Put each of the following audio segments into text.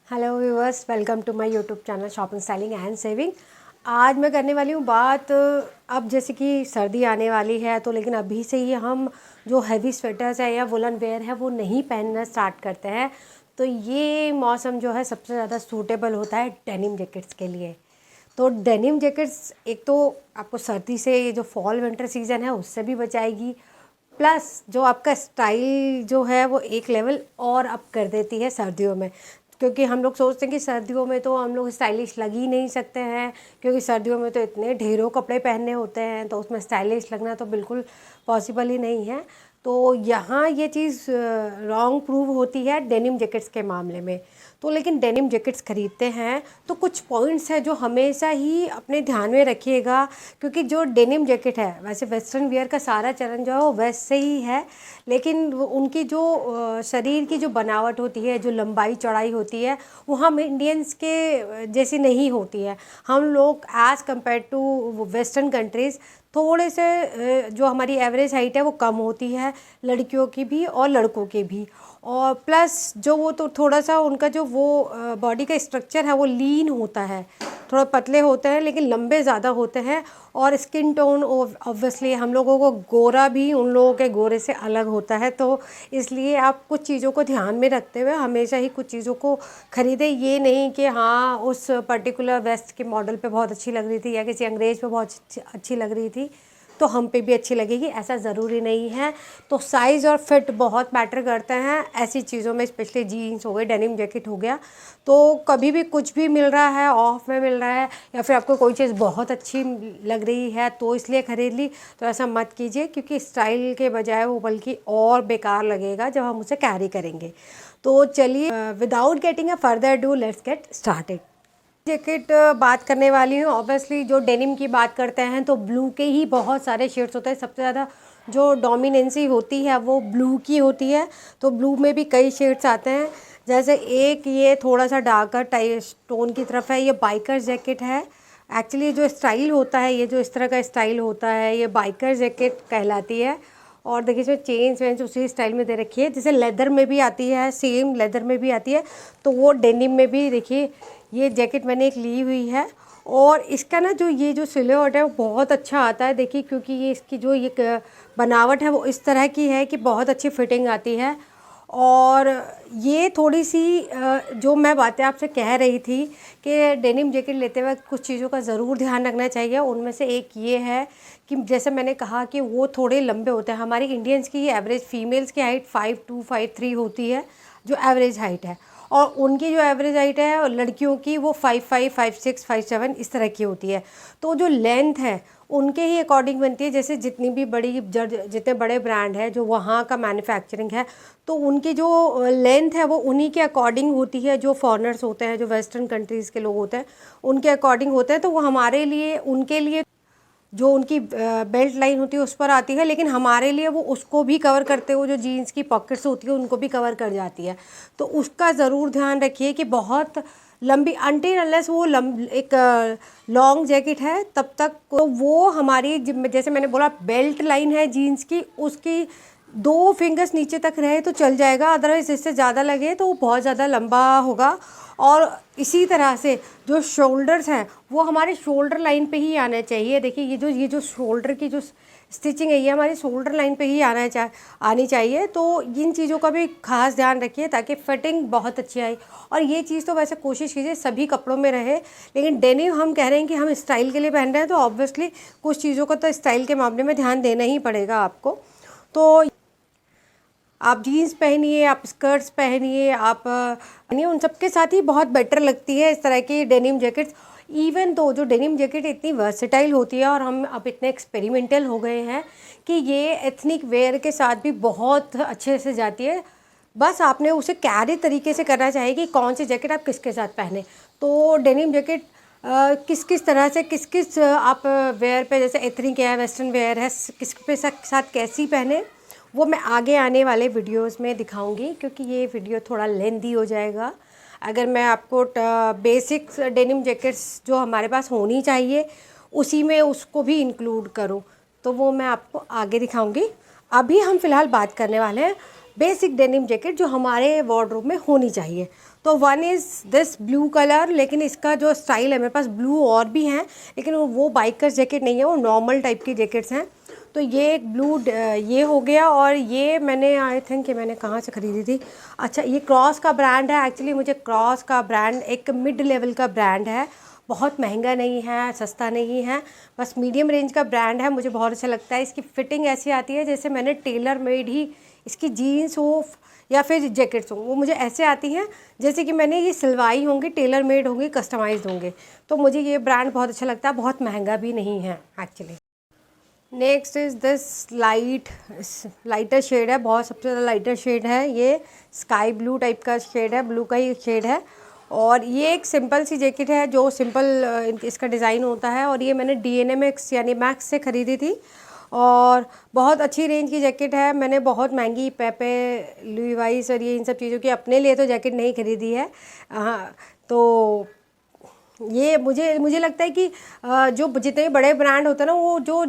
Hello viewers, welcome to my YouTube channel shopping styling and saving. आज मैं करने वाली हूँ बात, अब जैसे कि सर्दी आने वाली है तो लेकिन अभी से ही हम जो हैवी स्वेटर्स है या वुलन वेयर है वो नहीं पहनना स्टार्ट करते हैं। तो ये मौसम जो है सबसे ज़्यादा सूटेबल होता है डेनिम जैकेट्स के लिए। तो डेनिम जैकेट्स एक तो आपको सर्दी से, ये जो फॉल विंटर सीज़न है उससे भी बचाएगी, प्लस जो आपका स्टाइल जो है वो एक लेवल और अप कर देती है सर्दियों में। क्योंकि हम लोग सोचते हैं कि सर्दियों में तो हम लोग स्टाइलिश लग ही नहीं सकते हैं, क्योंकि सर्दियों में तो इतने ढेरों कपड़े पहनने होते हैं, तो उसमें स्टाइलिश लगना तो बिल्कुल पॉसिबल ही नहीं है। तो यहाँ ये चीज़ रॉन्ग प्रूव होती है डेनिम जैकेट्स के मामले में। तो लेकिन डेनिम जैकेट्स ख़रीदते हैं तो कुछ पॉइंट्स हैं जो हमेशा ही अपने ध्यान में रखिएगा, क्योंकि जो डेनिम जैकेट है, वैसे वेस्टर्न वियर का सारा चलन जो है वो वेस्ट से ही है, लेकिन उनकी जो शरीर की जो बनावट होती है, जो लंबाई चौड़ाई होती है, वो हम इंडियंस के जैसी नहीं होती है। हम लोग as compared to western countries थोड़े से जो हमारी एवरेज हाइट है वो कम होती है, लड़कियों की भी और लड़कों की भी। और प्लस जो वो तो थोड़ा सा उनका जो वो बॉडी का स्ट्रक्चर है वो लीन होता है, थोड़ा पतले होते हैं लेकिन लंबे ज़्यादा होते हैं। और स्किन टोन ऑब्वियसली हम लोगों को गोरा भी उन लोगों के गोरे से अलग होता है, तो इसलिए आप कुछ चीज़ों को ध्यान में रखते हुए हमेशा ही कुछ चीज़ों को ख़रीदें। ये नहीं कि हाँ उस पर्टिकुलर वेस्ट के मॉडल पे बहुत अच्छी लग रही थी या किसी अंग्रेज़ पे बहुत अच्छी लग रही थी तो हम पे भी अच्छी लगेगी, ऐसा ज़रूरी नहीं है। तो साइज़ और फिट बहुत मैटर करते हैं ऐसी चीज़ों में, स्पेशली जीन्स हो गए, डेनिम जैकेट हो गया। तो कभी भी कुछ भी मिल रहा है, ऑफ में मिल रहा है, या फिर आपको कोई चीज़ बहुत अच्छी लग रही है तो इसलिए ख़रीद ली, तो ऐसा मत कीजिए, क्योंकि स्टाइल के बजाय वो बल्कि और बेकार लगेगा जब हम उसे कैरी करेंगे। तो चलिए without getting a further do, let's get started. Jacket बात करने वाली हूँ। ऑब्वियसली जो डेनिम की बात करते हैं तो ब्लू के ही बहुत सारे शेड्स होते हैं, सबसे ज़्यादा जो डोमिनेंसी होती है वो ब्लू की होती है। तो ब्लू में भी कई शेड्स आते हैं, जैसे एक ये थोड़ा सा डार्कर टाइप टोन की तरफ है, ये बाइकर जैकेट है। एक्चुअली जो स्टाइल होता है, ये जो इस तरह का स्टाइल होता है, ये बाइकर जैकेट कहलाती है। और देखिए इसमें चेन्स वेन्स उसी स्टाइल में दे रखी है, जैसे लेदर में भी आती है, सेम लेदर में भी आती है, तो वो डेनिम में भी देखिए ये जैकेट मैंने एक ली हुई है। और इसका ना जो ये जो सिलवट है वो बहुत अच्छा आता है, देखिए, क्योंकि ये इसकी जो ये बनावट है वो इस तरह की है कि बहुत अच्छी फिटिंग आती है। और ये थोड़ी सी जो मैं बातें आपसे कह रही थी कि डेनिम जैकेट लेते वक्त कुछ चीज़ों का ज़रूर ध्यान रखना चाहिए, उनमें से एक ये है कि जैसे मैंने कहा कि वो थोड़े लंबे होते हैं। हमारी इंडियंस की एवरेज फीमेल्स की हाइट 5'2", 5'3" होती है, जो एवरेज हाइट है, और उनकी जो एवरेज हाइट है और लड़कियों की वो 5'5", 5'6", 5'7" इस तरह की होती है। तो जो लेंथ है उनके ही अकॉर्डिंग बनती है, जैसे जितनी भी जितने बड़े ब्रांड है जो वहाँ का मैन्युफैक्चरिंग है, तो उनकी जो लेंथ है वो उन्हीं के अकॉर्डिंग होती है। जो फॉरेनर्स होते हैं, जो वेस्टर्न कंट्रीज़ के लोग होते हैं, उनके अकॉर्डिंग होते हैं, तो वो हमारे लिए, उनके लिए जो उनकी बेल्ट लाइन होती है उस पर आती है, लेकिन हमारे लिए वो उसको भी कवर करते हुए जो जीन्स की पॉकेट्स होती है उनको भी कवर कर जाती है। तो उसका ज़रूर ध्यान रखिए कि बहुत लंबी, अनटिल अनलेस वो एक लॉन्ग जैकेट है तब तक तो वो हमारी, जैसे मैंने बोला, बेल्ट लाइन है जीन्स की, उसकी 2 फिंगर्स नीचे तक रहे तो चल जाएगा, अदरवाइज़ इससे ज़्यादा लगे तो वो बहुत ज़्यादा लंबा होगा। और इसी तरह से जो शोल्डर्स हैं वो हमारे शोल्डर लाइन पे ही आना चाहिए। देखिए ये जो शोल्डर की जो स्टिचिंग है ये हमारी शोल्डर लाइन पे ही आनी चाहिए। तो इन चीज़ों का भी खास ध्यान रखिए ताकि फिटिंग बहुत अच्छी आए। और ये चीज़ तो वैसे कोशिश कीजिए सभी कपड़ों में रहे, लेकिन डेनिम हम कह रहे हैं कि हम स्टाइल के लिए पहन रहे हैं, तो ऑब्वियसली कुछ चीज़ों का तो स्टाइल के मामले में ध्यान देना ही पड़ेगा आपको। तो आप जीन्स पहनिए, आप स्कर्ट्स पहनिए, आप पहनिए, उन सब के साथ ही बहुत बेटर लगती है इस तरह की डेनिम जैकेट्स। इवन तो जो डेनिम जैकेट इतनी वर्सेटाइल होती है और हम अब इतने एक्सपेरिमेंटल हो गए हैं कि ये एथनिक वेयर के साथ भी बहुत अच्छे से जाती है। बस आपने उसे कैरी तरीके से करना चाहिए कि कौन सी जैकेट आप किसके साथ पहने। तो डेनिम जैकेट किस किस तरह से किस किस आप वेयर पे, जैसे एथनिक है, वेस्टर्न वेयर है, किस पे साथ कैसी पहने, वो मैं आगे आने वाले वीडियोस में दिखाऊंगी, क्योंकि ये वीडियो थोड़ा लेंदी हो जाएगा अगर मैं आपको बेसिक्स डेनिम जैकेट्स जो हमारे पास होनी चाहिए उसी में उसको भी इंक्लूड करूँ, तो वो मैं आपको आगे दिखाऊंगी। अभी हम फ़िलहाल बात करने वाले हैं बेसिक डेनिम जैकेट जो हमारे वार्डरोब में होनी चाहिए। तो one is this blue colour, लेकिन इसका जो स्टाइल है, मेरे पास ब्लू और भी हैं लेकिन वो बाइकर्स जैकेट नहीं है, वो नॉर्मल टाइप की जैकेट्स हैं। तो ये एक ब्लू ये हो गया। और ये मैंने आई थिंक कि मैंने कहाँ से ख़रीदी थी, अच्छा ये क्रॉस का ब्रांड है। एक्चुअली मुझे क्रॉस का ब्रांड एक मिड लेवल का ब्रांड है, बहुत महंगा नहीं है, सस्ता नहीं है, बस मीडियम रेंज का ब्रांड है। मुझे बहुत अच्छा लगता है। इसकी फ़िटिंग ऐसी आती है जैसे मैंने टेलर मेड ही इसकी जीन्स हो या फिर जैकेट्स हो, वो मुझे ऐसे आती हैं जैसे कि मैंने ये सिलवाई होंगी, टेलर मेड होंगी, कस्टमाइज्ड होंगे। तो मुझे ये ब्रांड बहुत अच्छा लगता है, बहुत महंगा भी नहीं है actually. Next is this lighter shade है, बहुत सबसे ज़्यादा लाइटर शेड है ये, स्काई ब्लू टाइप का शेड है, ब्लू का ही शेड है। और ये एक सिंपल सी जैकेट है जो सिंपल इसका डिज़ाइन होता है। और ये मैंने DNMX यानी मैक्स से ख़रीदी थी और बहुत अच्छी रेंज की जैकेट है। मैंने बहुत महंगी पेपे, लुईवाइस और ये इन सब चीज़ों की अपने लिए तो जैकेट नहीं खरीदी है। तो ये मुझे लगता है कि जो जितने बड़े ब्रांड होते हैं ना, वो जो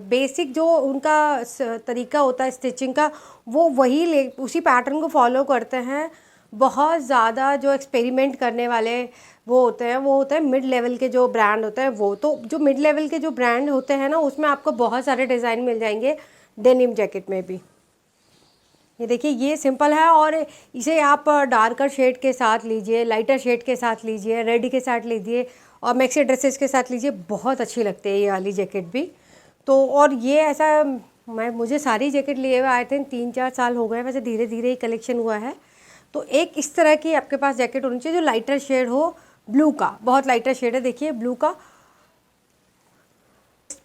बेसिक जो उनका तरीका होता है स्टिचिंग का, वो वही उसी पैटर्न को फॉलो करते हैं। बहुत ज़्यादा जो एक्सपेरिमेंट करने वाले वो होते हैं मिड लेवल के जो ब्रांड होते हैं वो। तो जो मिड लेवल के जो ब्रांड होते हैं ना, उसमें आपको बहुत सारे डिज़ाइन मिल जाएंगे डेनिम जैकेट में भी। ये देखिए ये सिंपल है और इसे आप डार्कर शेड के साथ लीजिए, लाइटर शेड के साथ लीजिए, रेड के साथ लीजिए और मैक्सी ड्रेसेस के साथ लीजिए, बहुत अच्छी लगती है ये वाली जैकेट भी। तो और ये ऐसा मुझे सारी जैकेट लिए हुए आए थे 3-4 साल हो गए, वैसे धीरे धीरे ही कलेक्शन हुआ है। तो एक इस तरह की आपके पास जैकेट होनी चाहिए जो लाइटर शेड हो, ब्लू का, बहुत लाइटर शेड है, देखिए ब्लू का।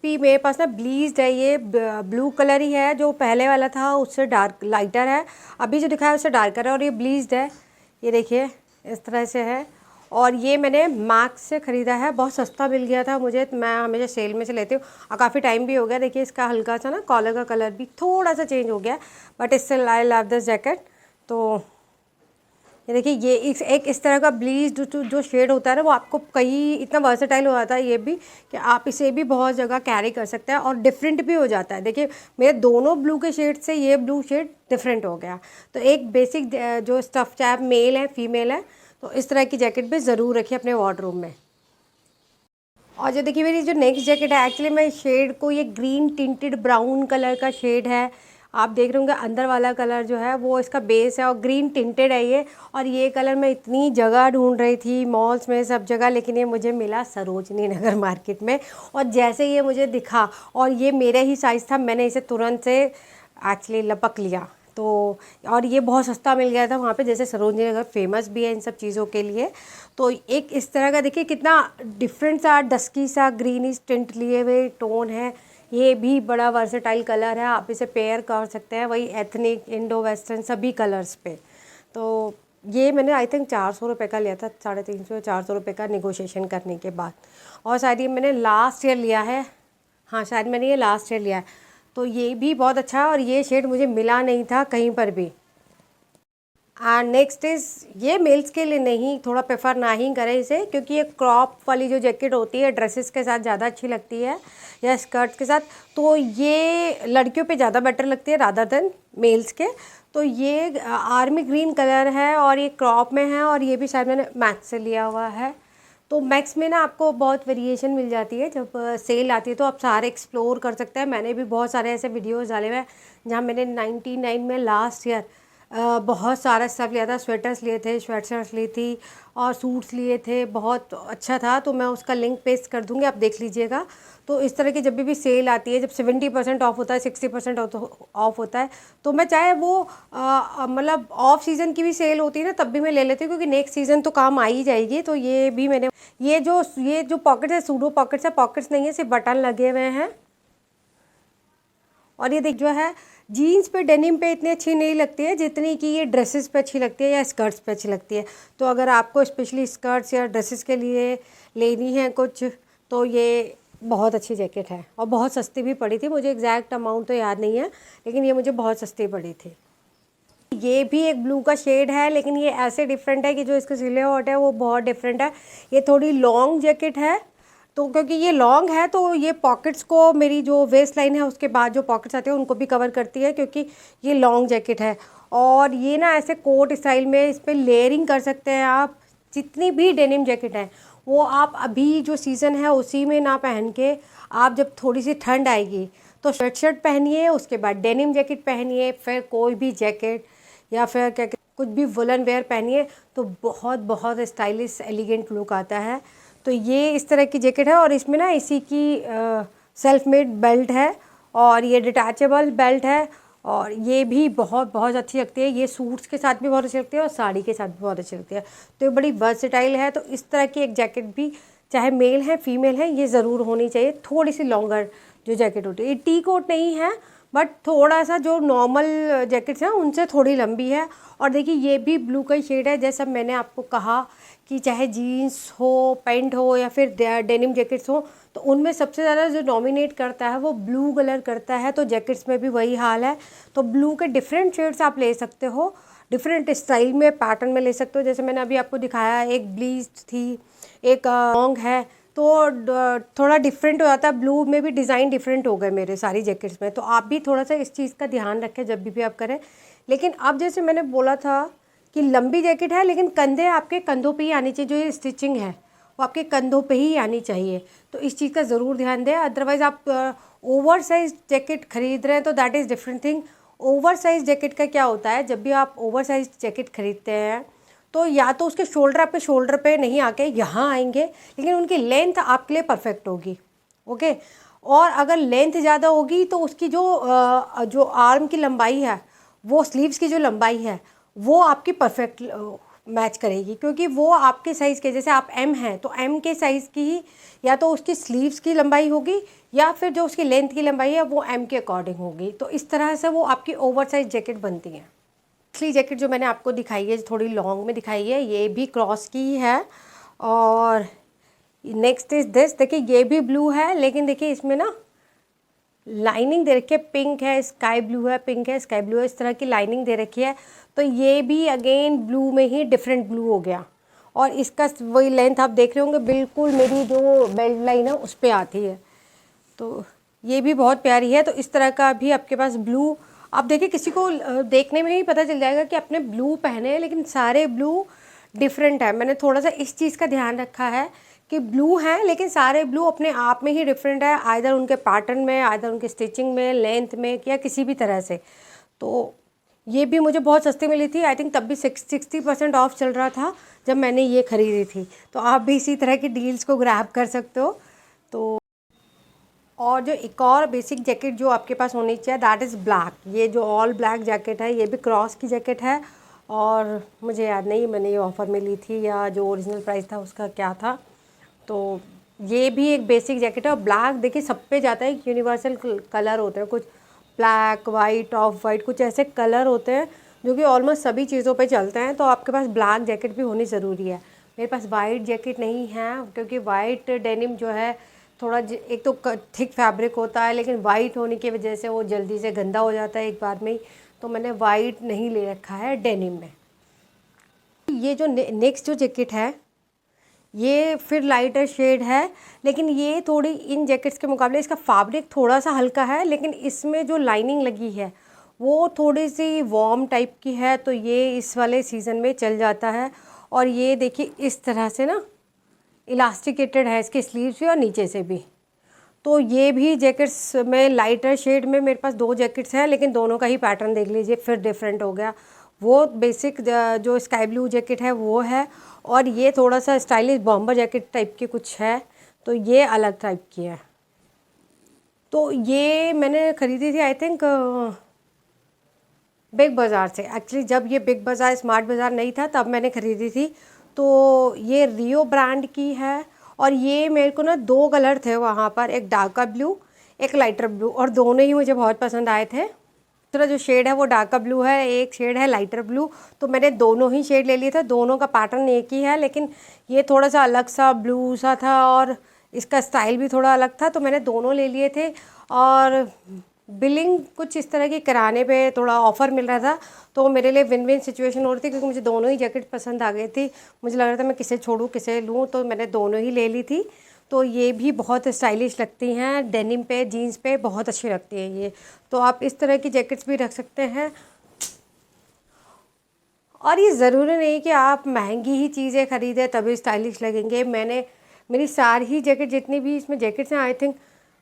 भी मेरे पास ना ब्लीज्ड है, ये ब्लू कलर ही है, जो पहले वाला था उससे डार्क लाइटर है, अभी जो दिखाया उससे डार्कर है। और ये ब्लीज्ड है, ये देखिए इस तरह से है। और ये मैंने मैक्स से ख़रीदा है, बहुत सस्ता मिल गया था मुझे, तो मैं हमेशा सेल में से लेती हूँ और काफ़ी टाइम भी हो गया। देखिए इसका हल्का सा ना कॉलर का कलर भी थोड़ा सा चेंज हो गया, but still I love this jacket. तो ये देखिए ये एक इस तरह का ब्लीच जो शेड होता है ना, वो आपको कई इतना वर्सेटाइल हो जाता है ये भी कि आप इसे भी बहुत जगह कैरी कर सकते हैं और डिफरेंट भी हो जाता है। देखिए मेरे दोनों ब्लू के शेड से ये ब्लू शेड डिफरेंट हो गया। तो एक बेसिक जो स्टफ़, चाहे आप मेल है फीमेल है, तो इस तरह की जैकेट भी ज़रूर रखिए अपने वार्डरूम में। और जो देखिए मेरी जो नेक्स्ट जैकेट है, एक्चुअली मैं शेड को, ये ग्रीन टिंटेड ब्राउन कलर का शेड है, आप देख रहे होंगे अंदर वाला कलर जो है वो इसका बेस है और ग्रीन टिंटेड है ये। और ये कलर मैं इतनी जगह ढूंढ रही थी मॉल्स में, सब जगह, लेकिन ये मुझे मिला सरोजनी नगर मार्केट में। और जैसे ये मुझे दिखा और ये मेरे ही साइज़ था, मैंने इसे तुरंत से एक्चुअली लपक लिया। तो और ये बहुत सस्ता मिल गया था वहाँ पे, जैसे सरोजनी नगर फेमस भी है इन सब चीज़ों के लिए। तो एक इस तरह का देखिए कितना डिफरेंट सा डस्की सा ग्रीनिश टिंट लिए हुए टोन है, ये भी बड़ा वर्सेटाइल कलर है, आप इसे पेयर कर सकते हैं वही एथनिक, इंडो वेस्टर्न सभी कलर्स पे। तो ये मैंने आई थिंक 400 रुपये का लिया था, 350-400 रुपये का निगोशिएशन करने के बाद। और शायद ये मैंने लास्ट ईयर लिया है, हाँ शायद मैंने ये लास्ट ईयर लिया है। तो ये भी बहुत अच्छा है और ये शेड मुझे मिला नहीं था कहीं पर भी। एंड नेक्स्ट इज़, ये मेल्स के लिए नहीं, थोड़ा प्रेफर ना ही करें इसे, क्योंकि ये क्रॉप वाली जो जैकेट होती है ड्रेसेस के साथ ज़्यादा अच्छी लगती है या स्कर्ट्स के साथ, तो ये लड़कियों पे ज़्यादा बेटर लगती है रादर देन मेल्स के। तो ये आर्मी ग्रीन कलर है और ये क्रॉप में है और ये भी शायद मैंने मैक्स से लिया हुआ है। तो मैक्स में ना आपको बहुत वेरिएशन मिल जाती है, जब सेल आती है तो आप सारे एक्सप्लोर कर सकते हैं। मैंने भी बहुत सारे ऐसे वीडियोस डाले हुए हैं जहाँ मैंने 99 में लास्ट ईयर बहुत सारा सब लिया था, स्वेटर्स लिए थे, स्वेटशर्ट्स ली थी और सूट्स लिए थे, बहुत अच्छा था। तो मैं उसका लिंक पेस्ट कर दूँगी, आप देख लीजिएगा। तो इस तरह की जब भी सेल आती है, जब 70% ऑफ होता है, 60% ऑफ होता है, तो मैं चाहे वो मतलब ऑफ सीज़न की भी सेल होती है ना, तब भी मैं ले लेती हूँ, क्योंकि नेक्स्ट सीज़न तो काम आ ही जाएगी। तो ये भी मैंने, ये जो पॉकेट्स है सूडो पॉकेट्स है, पॉकेट्स नहीं है, सिर्फ बटन लगे हुए हैं। और ये देख जो है जीन्स पे डेनिम पे इतनी अच्छी नहीं लगती है जितनी कि ये ड्रेसेस पे अच्छी लगती है या स्कर्ट्स पे अच्छी लगती है। तो अगर आपको स्पेशली स्कर्ट्स या ड्रेसेस के लिए लेनी है कुछ, तो ये बहुत अच्छी जैकेट है और बहुत सस्ती भी पड़ी थी। मुझे एग्जैक्ट अमाउंट तो याद नहीं है, लेकिन ये मुझे बहुत सस्ती पड़ी थी। ये भी एक ब्लू का शेड है, लेकिन ये ऐसे डिफरेंट है कि जो इसका सिलेबट है वो बहुत डिफरेंट है। ये थोड़ी लॉन्ग जैकेट है, तो क्योंकि ये लॉन्ग है तो ये पॉकेट्स को, मेरी जो वेस्ट लाइन है उसके बाद जो पॉकेट्स आते हैं उनको भी कवर करती है, क्योंकि ये लॉन्ग जैकेट है। और ये ना ऐसे कोट स्टाइल में इस पर लेयरिंग कर सकते हैं आप। जितनी भी डेनिम जैकेट है वो आप अभी जो सीज़न है उसी में ना पहन के, आप जब थोड़ी सी ठंड आएगी तो स्वेट शर्ट पहनिए, उसके बाद डेनिम जैकेट पहनिए, फिर कोई भी जैकेट या फिर क्या कुछ भी वुलन वेयर पहनिए, तो बहुत बहुत स्टाइलिश एलिगेंट लुक आता है। तो ये इस तरह की जैकेट है और इसमें ना इसी की सेल्फ मेड बेल्ट है और ये डिटैचेबल बेल्ट है और ये भी बहुत बहुत अच्छी लगती है। ये सूट्स के साथ भी बहुत अच्छी लगती है और साड़ी के साथ भी बहुत अच्छी लगती है। तो ये बड़ी वर्सेटाइल है। तो इस तरह की एक जैकेट भी, चाहे मेल है फीमेल है, ये ज़रूर होनी चाहिए। थोड़ी सी लॉन्गर जो जैकेट होती है, ये टी कोट नहीं है बट थोड़ा सा जो नॉर्मल जैकेट्स हैं उनसे थोड़ी लंबी है। और देखिए ये भी ब्लू का शेड है। जैसा मैंने आपको कहा कि चाहे जीन्स हो, पैंट हो या फिर डेनिम जैकेट्स हो, तो उनमें सबसे ज़्यादा जो डोमिनेट करता है वो ब्लू कलर करता है। तो जैकेट्स में भी वही हाल है। तो ब्लू के डिफरेंट शेड्स आप ले सकते हो, डिफरेंट स्टाइल में, पैटर्न में ले सकते हो। जैसे मैंने अभी आपको दिखाया, एक ब्लीच थी, एक लॉन्ग है, तो थोड़ा डिफरेंट हो जाता है। ब्लू में भी डिज़ाइन डिफरेंट हो गए मेरे सारी जैकेट्स में। तो आप भी थोड़ा सा इस चीज़ का ध्यान रखें जब भी आप करें। लेकिन अब जैसे मैंने बोला था कि लंबी जैकेट है लेकिन कंधे आपके कंधों पे ही आनी चाहिए। जो ये स्टिचिंग है वो आपके कंधों पे ही आनी चाहिए। तो इस चीज़ का ज़रूर ध्यान दें। अदरवाइज़ आप ओवर साइज जैकेट खरीद रहे हैं तो that is different thing. Over size jacket का क्या होता है, जब भी आप ओवर साइज जैकेट खरीदते हैं तो या तो उसके आपके शोल्डर पे नहीं आके यहाँ आएंगे, लेकिन उनकी लेंथ आपके लिए परफेक्ट होगी। ओके, और अगर लेंथ ज़्यादा होगी तो उसकी जो आर्म की लंबाई है, वो स्लीव्स की जो लंबाई है वो आपकी परफेक्ट मैच करेगी, क्योंकि वो आपके साइज़ के, जैसे आप एम हैं तो एम के साइज़ की ही या तो उसकी स्लीव्स की लंबाई होगी या फिर जो उसकी लेंथ की लंबाई है वो एम के अकॉर्डिंग होगी। तो इस तरह से वो आपकी ओवर साइज जैकेट बनती हैं। असली जैकेट जो मैंने आपको दिखाई है, थोड़ी लॉन्ग में दिखाई है, ये भी क्रॉस की ही है। और नेक्स्ट इज दिस, देखिए ये भी ब्लू है लेकिन देखिए इसमें ना लाइनिंग दे रखी है, पिंक है, स्काई ब्लू है, पिंक है, स्काई ब्लू है, इस तरह की लाइनिंग दे रखी है। तो ये भी अगेन ब्लू में ही डिफरेंट ब्लू हो गया और इसका वही लेंथ आप देख रहे होंगे, बिल्कुल मेरी जो बेल्ट लाइन है उस पर आती है। तो ये भी बहुत प्यारी है। तो इस तरह का भी आपके पास ब्लू, आप देखिए किसी को देखने में ही पता चल जाएगा कि आपने ब्लू पहने हैं, लेकिन सारे ब्लू डिफरेंट है। मैंने थोड़ा सा इस चीज़ का ध्यान रखा है कि ब्लू हैं लेकिन सारे ब्लू अपने आप में ही डिफरेंट है, आइदर उनके पैटर्न में, आइदर उनके स्टिचिंग में, लेंथ में, या किसी भी तरह से। तो ये भी मुझे बहुत सस्ती मिली थी। आई थिंक तब भी 60% ऑफ चल रहा था जब मैंने ये ख़रीदी थी। तो आप भी इसी तरह की डील्स को ग्रैब कर सकते हो। तो और जो एक और बेसिक जैकेट जो आपके पास होनी चाहिए, दैट इज़ ब्लैक। ये जो ऑल ब्लैक जैकेट है, ये भी क्रॉस की जैकेट है और मुझे याद नहीं मैंने ये ऑफ़र में ली थी या जो ओरिजिनल प्राइस था उसका क्या था। तो ये भी एक बेसिक जैकेट है और ब्लैक देखिए सब पे जाता है। यूनिवर्सल कलर होते हैं, कुछ ब्लैक, वाइट, ऑफ वाइट, कुछ ऐसे कलर होते हैं जो कि ऑलमोस्ट सभी चीज़ों पे चलते हैं। तो आपके पास ब्लैक जैकेट भी होनी ज़रूरी है। मेरे पास वाइट जैकेट नहीं है क्योंकि वाइट डेनिम जो है थोड़ा एक तो थिक फैब्रिक होता है, लेकिन वाइट होने की वजह से वो जल्दी से गंदा हो जाता है एक बार में ही। तो मैंने वाइट नहीं ले रखा है डेनिम में। ये जो नेक्स्ट जो जैकेट है ये फिर लाइटर शेड है, लेकिन ये थोड़ी इन जैकेट्स के मुकाबले इसका फैब्रिक थोड़ा सा हल्का है, लेकिन इसमें जो लाइनिंग लगी है वो थोड़ी सी वार्म टाइप की है। तो ये इस वाले सीज़न में चल जाता है। और ये देखिए इस तरह से ना इलास्टिकेटेड है इसके स्लीव्स भी और नीचे से भी। तो ये भी जैकेट्स में लाइटर शेड में मेरे पास 2 जैकेट्स हैं, लेकिन दोनों का ही पैटर्न देख लीजिए फिर डिफरेंट हो गया। वो बेसिक जो स्काई ब्लू जैकेट है वो है और ये थोड़ा सा स्टाइलिश बॉम्बर जैकेट टाइप की कुछ है, तो ये अलग टाइप की है। तो ये मैंने ख़रीदी थी आई थिंक बिग बाज़ार से। एक्चुअली जब ये बिग बाज़ार स्मार्ट बाज़ार नहीं था तब मैंने ख़रीदी थी। तो ये रियो ब्रांड की है और ये मेरे को ना 2 कलर थे वहाँ पर, एक डार्क ब्लू, एक लाइटर ब्लू, और दोनों ही मुझे बहुत पसंद आए थे। दूसरा जो शेड है वो डार्क ब्लू है, एक शेड है लाइटर ब्लू। तो मैंने दोनों ही शेड ले लिए थे। दोनों का पैटर्न एक ही है, लेकिन ये थोड़ा सा अलग सा ब्लू सा था और इसका स्टाइल भी थोड़ा अलग था। तो मैंने दोनों ले लिए थे और बिलिंग कुछ इस तरह की कराने पे थोड़ा ऑफ़र मिल रहा था। तो मेरे लिए विन विन सिचुएशन हो रही थी क्योंकि मुझे दोनों ही जैकेट पसंद आ गई थी। मुझे लग रहा था मैं किसे छोड़ूं किसे लूं, तो मैंने दोनों ही ले ली थी। तो ये भी बहुत स्टाइलिश लगती हैं, डेनिम पे, जीन्स पे बहुत अच्छी लगती हैं ये। तो आप इस तरह की जैकेट्स भी रख सकते हैं। और ये ज़रूरी नहीं कि आप महंगी ही चीज़ें ख़रीदें तभी स्टाइलिश लगेंगे। मेरी सारी ही जैकेट, जितनी भी इसमें जैकेट्स हैं, आई थिंक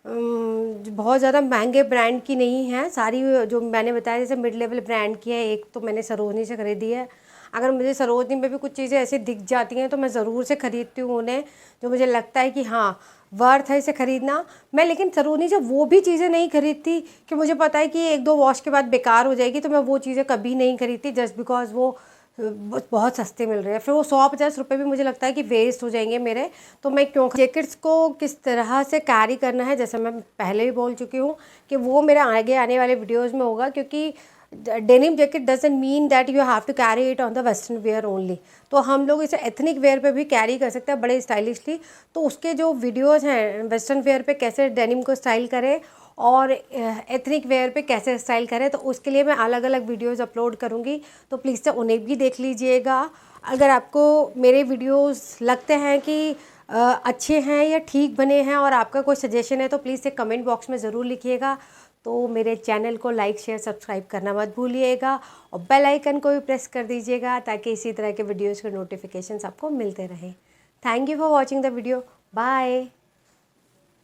बहुत ज़्यादा महंगे ब्रांड की नहीं हैं। सारी जो मैंने बताया जैसे मिड लेवल ब्रांड की है। एक तो मैंने सरोजनी से ख़रीदी है। अगर मुझे सरोजनी में भी कुछ चीज़ें ऐसी दिख जाती हैं तो मैं ज़रूर से ख़रीदती हूँ उन्हें, जो मुझे लगता है कि हाँ वर्थ है इसे ख़रीदना। मैं लेकिन सरोजनी से वो भी चीज़ें नहीं खरीदती कि मुझे पता है कि 1-2 वॉश के बाद बेकार हो जाएगी, तो मैं वो चीज़ें कभी नहीं खरीदती जस्ट बिकॉज वो बहुत सस्ते मिल रहे हैं। फिर वो 100-50 रुपये भी मुझे लगता है कि वेस्ट हो जाएंगे मेरे, तो मैं क्यों। जैकेट्स को किस तरह से कैरी करना है, जैसे मैं पहले भी बोल चुकी हूँ कि वो मेरे आगे आने वाले वीडियोज़ में होगा, क्योंकि denim jacket doesn't mean that you have to carry it on the western wear only. तो हम लोग इसे एथनिक वेयर पे भी कैरी कर सकते हैं बड़े स्टाइलिशली। तो उसके जो वीडियोज़ हैं वेस्टर्न वेयर पे कैसे डेनिम को स्टाइल करें और एथनिक वेयर पे कैसे स्टाइल करें, तो उसके लिए मैं अलग अलग वीडियोज़ अपलोड करूँगी, तो प्लीज़ से उन्हें भी देख लीजिएगा। अगर आपको मेरे वीडियोज़ लगते हैं कि अच्छे हैं या ठीक बने हैं और आपका कोई सजेशन है, तो प्लीज़ से कमेंट बॉक्स में ज़रूर लिखिएगा। तो मेरे चैनल को लाइक शेयर सब्सक्राइब करना मत भूलिएगा और बेल आइकन को भी प्रेस कर दीजिएगा, ताकि इसी तरह के वीडियोज़ के नोटिफिकेशंस आपको मिलते रहें। Thank you for watching the video. Bye.